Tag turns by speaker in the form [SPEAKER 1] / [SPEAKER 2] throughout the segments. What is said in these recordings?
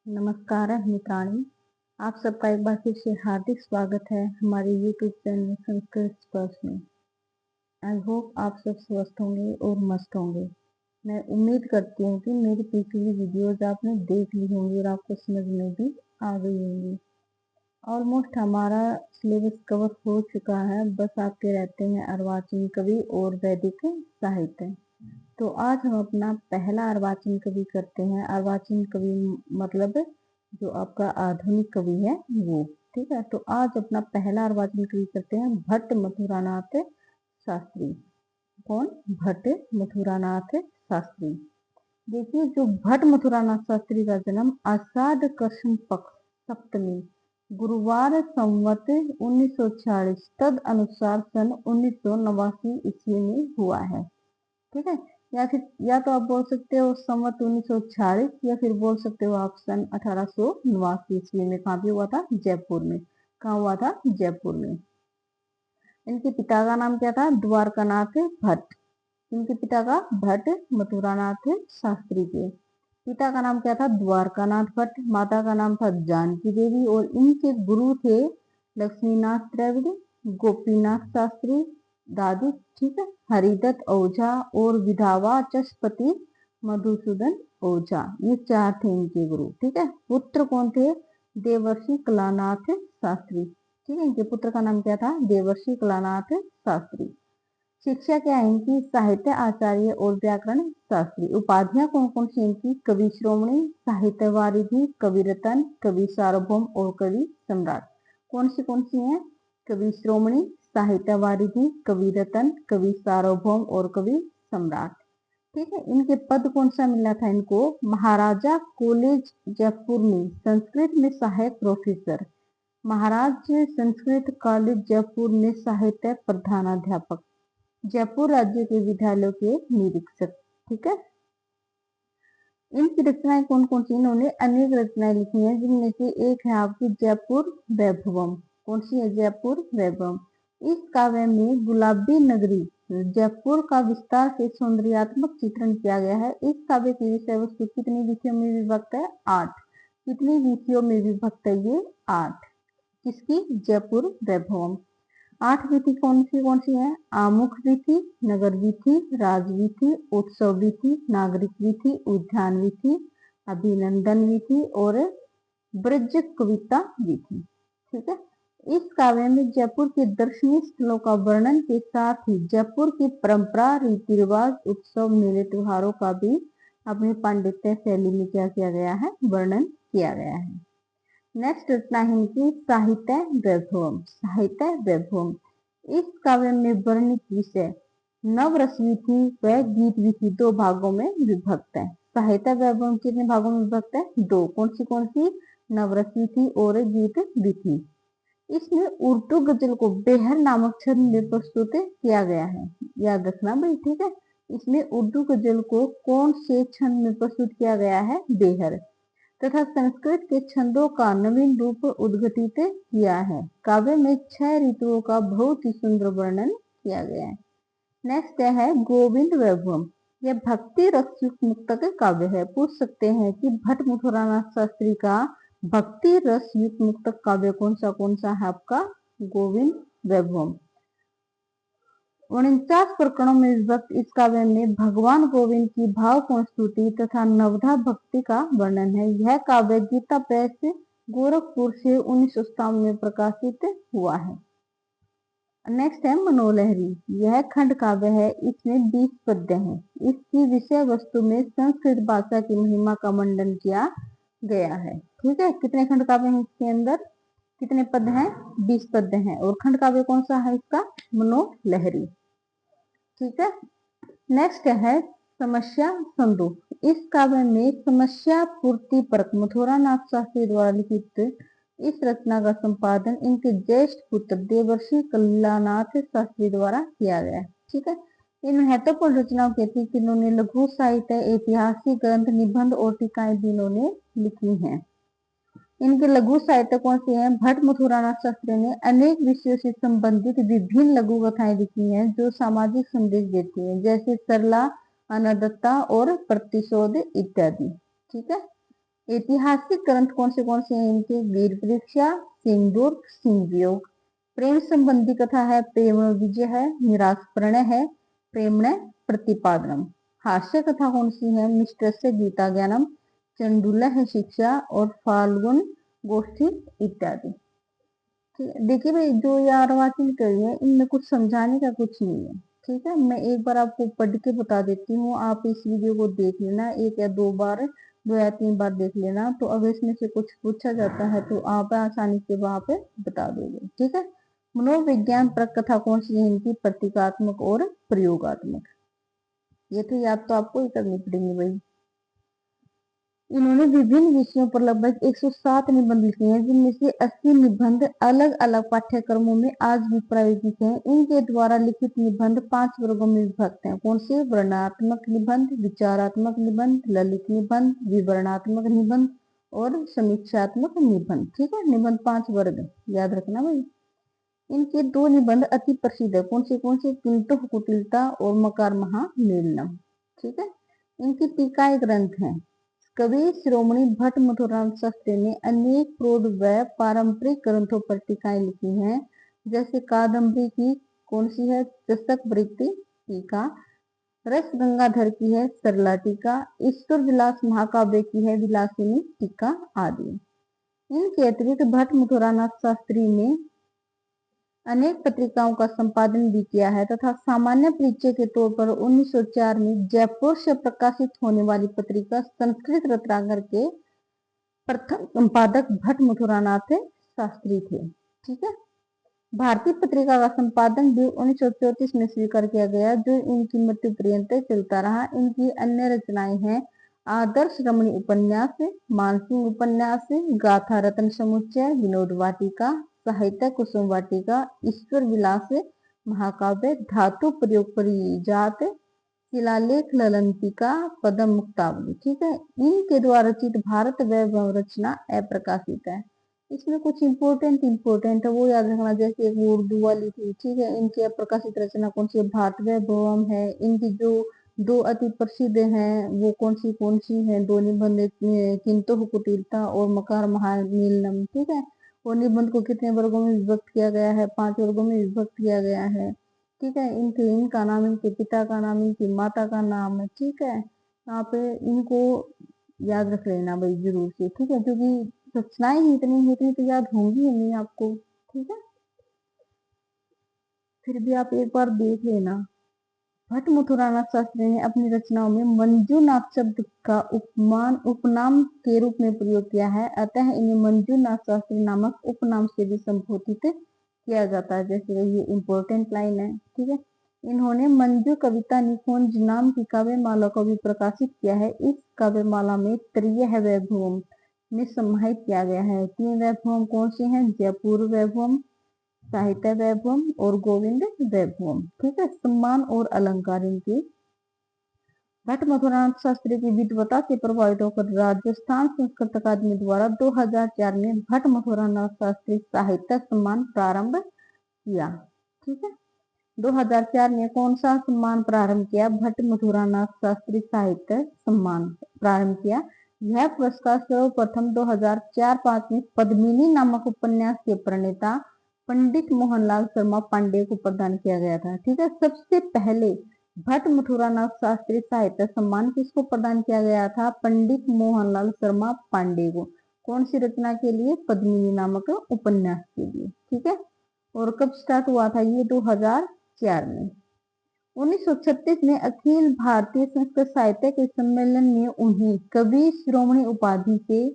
[SPEAKER 1] नमस्कार मित्राणी, आप सबका एक बार फिर से हार्दिक स्वागत है हमारे यूट्यूब चैनल संस्कृत स्पर्श में। आई होप आप सब स्वस्थ होंगे और मस्त होंगे। मैं उम्मीद करती हूँ कि मेरी पिछली वीडियोज आपने देख ली होंगी और आपको समझ में भी आ गई होंगी। ऑलमोस्ट हमारा सिलेबस कवर हो चुका है, बस आपके रहते हैं अर्वाचीन कवि और वैदिक साहित्य। तो आज हम अपना पहला अर्वाचीन कवि करते हैं। अर्वाचीन कवि मतलब जो आपका आधुनिक कवि है वो, ठीक है। तो आज अपना पहला अर्वाचीन कवि करते हैं भट्ट मथुरानाथ शास्त्री। कौन? भट्ट मथुरानाथ शास्त्री। देखिए, जो भट्ट मथुरानाथ शास्त्री का जन्म आषाढ़ कृष्ण पक्ष सप्तमी गुरुवार संवत 1946 तद अनुसार सन 1989 ईस्वी में हुआ है, ठीक है। या तो आप बोल सकते हो संवत 1946 या फिर बोल सकते हो आप सन 1889 ईस्वी में। कहाँ पे हुआ था? जयपुर में। कहाँ हुआ था? जयपुर में। इनके पिता का नाम क्या था? द्वारकानाथ भट्ट। इनके पिता का भट्ट मथुरानाथ शास्त्री के पिता का नाम क्या था? द्वारकानाथ भट्ट। माता का नाम था जानकी देवी और इनके गुरु थे लक्ष्मीनाथ द्रविड़, गोपीनाथ शास्त्री दादी, ठीक है, हरिदत्त ओझा और विधावा चषपति मधुसूदन ओझा। ये चार थे इनके गुरु, ठीक है। पुत्र कौन थे? देवर्षि कलानाथ शास्त्री, ठीक है। इनके पुत्र का नाम क्या था? देवर्षि कलानाथ शास्त्री। शिक्षा क्या है इनकी? साहित्य आचार्य और व्याकरण शास्त्री। उपाधियां कौन कौन सी इनकी? कवि श्रोमणी, साहित्य वारिधि, कवि रतन, कवि सार्वभौम और कवि सम्राट। कौन सी हैं? कवि श्रोमणी, साहित्य वारिधि, कवि रतन, कवि सार्वभौम और कवि सम्राट, ठीक है। इनके पद कौन सा मिला था इनको? महाराजा कॉलेज जयपुर में संस्कृत में सहायक प्रोफेसर, महाराज संस्कृत कॉलेज जयपुर में साहित्य प्रधानाध्यापक, जयपुर राज्य के विद्यालयों के निरीक्षक, ठीक है। इनकी रचनाएं कौन कौन सी? इन्होंने अनेक रचनाएं लिखी हैं, जिनमें से एक है आपकी जयपुर वैभवम। कौन सी है? जयपुर वैभवम। इस काव्य में गुलाबी नगरी जयपुर का विस्तार से सौंदर्यात्मक चित्रण किया गया है। इस काव्य की विषय वस्तु कितनी विषयों में विभक्त है? 8। कितनी विषयों में विभक्त है ये? 8। किसकी? जयपुर वैभवम। 8 विधि कौन सी है? आमुख विधि, नगर विधि, राज विधि, उत्सव विधि, नागरिक विधि, उद्यान विधि, अभिनंदन विधि और ब्रज कविता विधि, ठीक है। इस काव्य में जयपुर के दर्शनीय स्थलों का वर्णन के साथ ही जयपुर की परंपरा, रीति रिवाज, उत्सव, मेले, त्योहारों का भी अपनी पांडित्य शैली में क्या किया गया है? वर्णन किया गया है। नेक्स्ट रचना है इनकी साहित्य वैभवम। साहित्य वैभवम इस काव्य में वर्णित विषय नवरस विधि व गीत विधि 2 भागों में विभक्त है। साहित्य वैभवम कितने भागों में विभक्त है? 2। कौन सी? नवरस विधि और गीत विधि। इसमें उर्दू गजल को बेहर नामक छंद में प्रस्तुत किया गया है। याद रखना भाई, ठीक है। इसमें उर्दू गजल को कौन से छंद में प्रस्तुत किया गया है? बेहर। तथा संस्कृत के छंदों का नवीन रूप उद्घटित किया है। काव्य में 6 ऋतुओं का बहुत ही सुंदर वर्णन किया गया है। नेक्स्ट है गोविंद वैभवम। यह भक्ति रस युक्त मुक्तक काव्य है। पूछ सकते हैं कि भट्ट मथुरानाथ शास्त्री का भक्ति रस युक्त मुक्तक काव्य कौन सा है आपका? गोविंद वैभवम। 49 प्रकरणों में विभक्त इस काव्य में भगवान गोविंद की भावपूर्ण स्तुति तथा नवधा भक्ति का वर्णन है। यह काव्य गीता प्रेस गोरखपुर से 1957 में प्रकाशित हुआ है। नेक्स्ट है मनोलहरी। यह खंड काव्य है। इसमें 20 पद्य हैं। इसकी विषय वस्तु में संस्कृत भाषा की महिमा का मंडन किया गया है, ठीक है। कितने खंड काव्य हैं इसके अंदर? कितने पद हैं? 20 पद्य हैं। और खंड काव्य कौन सा है इसका? मनोलहरी, ठीक है। नेक्स्ट है समस्या संदूक। इस काव्य में समस्या पूर्ति परक मथुरानाथ शास्त्री द्वारा लिखित इस रचना का संपादन इनके ज्येष्ठ पुत्र देवर्षि कलानाथ शास्त्री द्वारा किया गया है, ठीक है। इन महत्वपूर्ण रचनाओं के अतिरिक्त इन्होंने लघु साहित्य, ऐतिहासिक ग्रंथ, निबंध और टीकाएं भी इन्होंने लिखी हैं। इनके लघु साहित्य कौन से हैं? भट्ट मथुरानाथ शास्त्री ने अनेक विषयों से संबंधित विभिन्न लघु कथाएं लिखी हैं जो सामाजिक संदेश देती हैं, जैसे सरला, अनादत्ता और प्रतिशोध इत्यादि, ठीक है। ऐतिहासिक ग्रंथ कौन से हैं इनके? वीर परीक्षा, सिंदूर, सिंहयोग। प्रेम संबंधी कथा है प्रेम विजय है, निराश प्रणय है, प्रेमणय प्रतिपादनम। हास्य कथा कौन सी है? मिस्टर से गीता ज्ञानम, चंडूला है शिक्षा और फाल्गुन गोष्ठी इत्यादि। देखिए भाई, जो ये अर्वाचीन कवि है इनमें कुछ समझाने का कुछ नहीं है। ठीक है, मैं एक बार आपको पढ़ के बता देती हूँ, आप इस वीडियो को देख लेना, एक या दो बार, 2 या 3 बार देख लेना। तो अगर इसमें से कुछ पूछा जाता है तो आप आसानी से वहां पे बता दोगे। ठीक है। मनोविज्ञान पर कथा कौन सी है इनकी? प्रतीकात्मक और प्रयोगात्मक। ये तो याद तो आपको ही करनी पड़ेगी भाई। इन्होंने विभिन्न विषयों पर लगभग 107 निबंध लिखे हैं, जिनमें से 80 निबंध अलग अलग पाठ्यक्रमों में आज भी प्रायोगिक हैं। इनके द्वारा लिखित निबंध 5 वर्गों में विभक्त हैं। कौन से? वर्णनात्मक निबंध, विचारात्मक निबंध, ललित निबंध, विवरणात्मक निबंध और समीक्षात्मक निबंध। ठीक है, निबंध 5 वर्ग याद रखना भाई। इनके 2 निबंध अति प्रसिद्ध है। कौन से? किंतु कुटिलता और मकार महामेलनम। ठीक है। इनकी टीकाएं ग्रंथ हैं। कवि शिरोमणि भट्ट मथुरानाथ शास्त्री ने अनेक प्रौढ़ व पारंपरिक ग्रंथों पर टीकाएं लिखी हैं। जैसे कादम्बरी की कौन सी है? चषक वृत्ति टीका। रस गंगाधर की है सरला टीका। ईश्वर विलास महाकाव्य की है विलासिनी टीका आदि। इनके अतिरिक्त भट्ट मथुरानाथ शास्त्री ने अनेक पत्रिकाओं का संपादन भी किया है तथा सामान्य परिचय के तौर पर 1904 में जयपुर से प्रकाशित होने वाली पत्रिका संस्कृत रत्नाकर के प्रथम संपादक भट्ट मथुरानाथ शास्त्री थे। ठीक है। भारतीय पत्रिका का संपादन भी 1934 में स्वीकार किया गया, जो इनकी मृत्यु पर्यंत चलता रहा। इनकी अन्य रचनाएं हैं आदर्श रमणी उपन्यास, मानसिंह उपन्यास, गाथा रत्न समुच्चय, विनोद वाटिका, साहित्य कुसुम वाटिका, ईश्वर विलास महाकाव्य, धातु प्रयोग परिजात, शिलालेख ललंतिका, पदम मुक्तावली। ठीक है। इनके द्वारा रचित भारत वैभव रचना अप्रकाशित है। इसमें कुछ इंपोर्टेंट है वो याद रखना। जैसे एक उर्दू वाली थी। ठीक है। इनकी अप्रकाशित रचना कौन सी है? भारत वैभवम है। इनकी जो 2 अति प्रसिद्ध हैं वो कौन सी है? 2 निबंध, किंतु कुटिलता और मकार महामेलनम। ठीक है। और निबंध को कितने वर्गों में विभक्त किया गया है? 5 वर्गों में विभक्त किया गया है। ठीक है। इनका नाम, इनके पिता का नाम, इनकी माता का नाम है। ठीक है। यहाँ पे इनको याद रख लेना भाई जरूर से। ठीक है, क्योंकि रचनाएं ही इतनी तो याद होंगी ही नहीं आपको। ठीक है, फिर भी आप एक बार देख लेना। भट्ट मथुरानाथ शास्त्री ने अपनी रचनाओं में मंजूनाथ शब्द का उपनाम के रूप में प्रयोग किया है, अतः इन्हें मंजूनाथ शास्त्री नामक उपनाम से भी संबोधित किया जाता है। जैसे ये इंपॉर्टेंट लाइन है। ठीक है। इन्होंने मंजू कविता निकुंज नाम की काव्यमाला को भी प्रकाशित किया है। इस काव्यमाला में त्रयः वैभवम में समाहित किया गया है। 3 वैभवम कौन से हैं? जयपुर वैभवम, साहित्य वैभवम और गोविंद वैभवम। ठीक है। सम्मान और अलंकार इनके। भट्ट मथुरानाथ शास्त्री की विद्वता से प्रभावित होकर राजस्थान संस्कृत अकादमी द्वारा 2004 में भट्ट मथुरानाथ शास्त्री साहित्य सम्मान प्रारंभ किया। ठीक है। 2004 में कौन सा सम्मान प्रारंभ किया? भट्ट मथुरानाथ शास्त्री साहित्य सम्मान प्रारंभ किया। यह पुरस्कार सर्वप्रथम 2004-05 में पद्मिनी नामक उपन्यास के प्रणेता पंडित मोहनलाल शर्मा पांडे को प्रदान किया गया था। ठीक है। सबसे पहले भट्ट मथुरानाथ शास्त्री साहित्य सम्मान किसको प्रदान किया गया था? पंडित मोहनलाल शर्मा पांडे को। कौन सी रचना के लिए? पद्मिनी नामक उपन्यास के लिए। ठीक है। और कब स्टार्ट हुआ था ये? 2004 में। 1936 में अखिल भारतीय संस्कृत साहित्य के सम्मेलन में उन्हें कवि शिरोमणि उपाधि से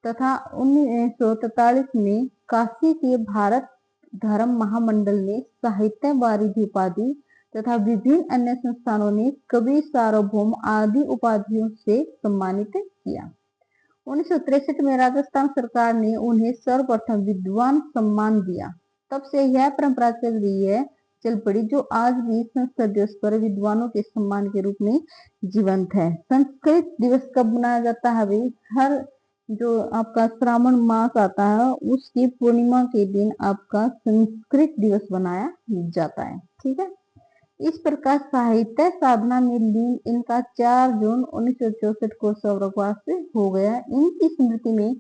[SPEAKER 1] तथा 1943 में काशी के भारत धर्म महामंडल ने साहित्य वारिधि उपाधि तथा विभिन्न अन्य संस्थानों ने कवि सार्वभौम आदि उपाधियों से सम्मानित किया। 1963 में राजस्थान सरकार ने उन्हें सर्वप्रथम विद्वान सम्मान दिया। तब से यह परंपरा चल पड़ी, जो आज भी संस्कृत दिवस पर विद्वानों के सम्मान के रूप में जीवंत है। संस्कृत दिवस कब मनाया जाता है भाई? हर जो आपका श्रावण मास आता है उसकी पूर्णिमा के दिन आपका संस्कृत दिवस मनाया जाता है। ठीक है। इस प्रकार साहित्य साधना में लीन इनका 4 जून 1964 को स्वर्गवास हो गया। इनकी स्मृति में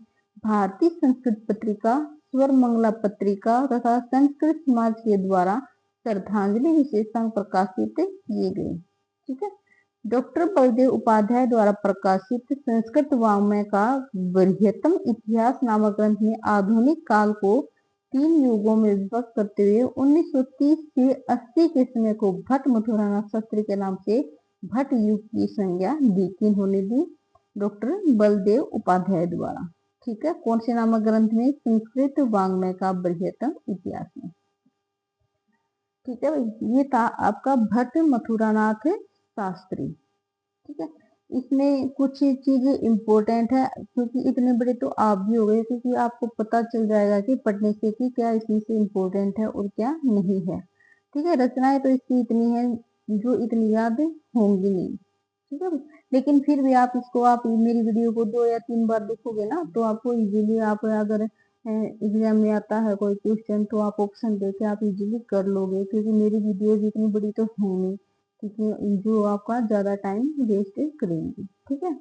[SPEAKER 1] भारतीय संस्कृत पत्रिका, स्वर मंगला पत्रिका तथा संस्कृत समाज के द्वारा श्रद्धांजलि विशेषांक प्रकाशित किए गए। ठीक है। डॉक्टर बलदेव उपाध्याय द्वारा प्रकाशित संस्कृत वाङ्मय का बृहत्तम इतिहास नामक ग्रंथ में आधुनिक काल को 3 युगों में विभक्त करते हुए 1930 से 80 के समय को भट्ट मथुरानाथ शास्त्री के नाम से भट्ट युग की संज्ञा दी। किन होने दी? डॉक्टर बलदेव उपाध्याय द्वारा। ठीक है। कौन से नामक ग्रंथ में? संस्कृत वाङ्मय का बृहत्तम इतिहास में। ठीक है भाई, ये था आपका भट्ट मथुरानाथ शास्त्री। ठीक है। इसमें कुछ चीजें इम्पोर्टेंट है, क्योंकि इतने बड़े तो आप भी हो गए, क्योंकि आपको पता चल जाएगा कि पढ़ने से कि क्या इसमें से इम्पोर्टेंट है और क्या नहीं है। ठीक है। रचनाएं तो इसकी इतनी है जो इतनी याद होंगी नहीं। ठीक है। लेकिन फिर भी आप इसको, आप मेरी वीडियो को 2 या 3 बार देखोगे ना, तो आपको इजीली, आप अगर एग्जाम में आता है कोई क्वेश्चन तो आप ऑप्शन देके आप इजीली कर लोगे, क्योंकि मेरी वीडियो इतनी बड़ी तो है नहीं, क्योंकि जो आपका ज्यादा टाइम वेस्ट करेंगी। ठीक है।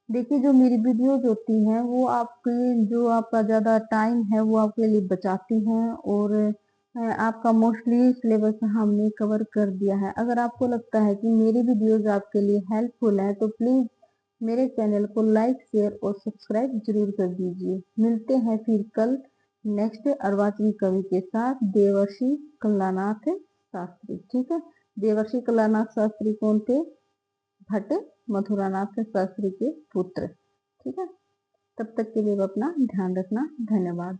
[SPEAKER 1] देखिए, जो मेरी वीडियोज होती हैं वो आपके, जो आपका ज्यादा टाइम है वो आपके लिए बचाती हैं, और आपका मोस्टली सिलेबस हमने कवर कर दिया है। अगर आपको लगता है कि मेरी वीडियोज आपके लिए हेल्पफुल है तो प्लीज मेरे चैनल को लाइक, शेयर और सब्सक्राइब जरूर कर दीजिए। मिलते हैं फिर कल नेक्स्ट अर्वाचीन कवि के साथ, देवर्षि कलानाथ शास्त्री। ठीक है। देवर्षि कलानाथ शास्त्री कौन थे? भट्ट मथुरानाथ शास्त्री के पुत्र। ठीक है। तब तक के लिए अपना ध्यान रखना। धन्यवाद।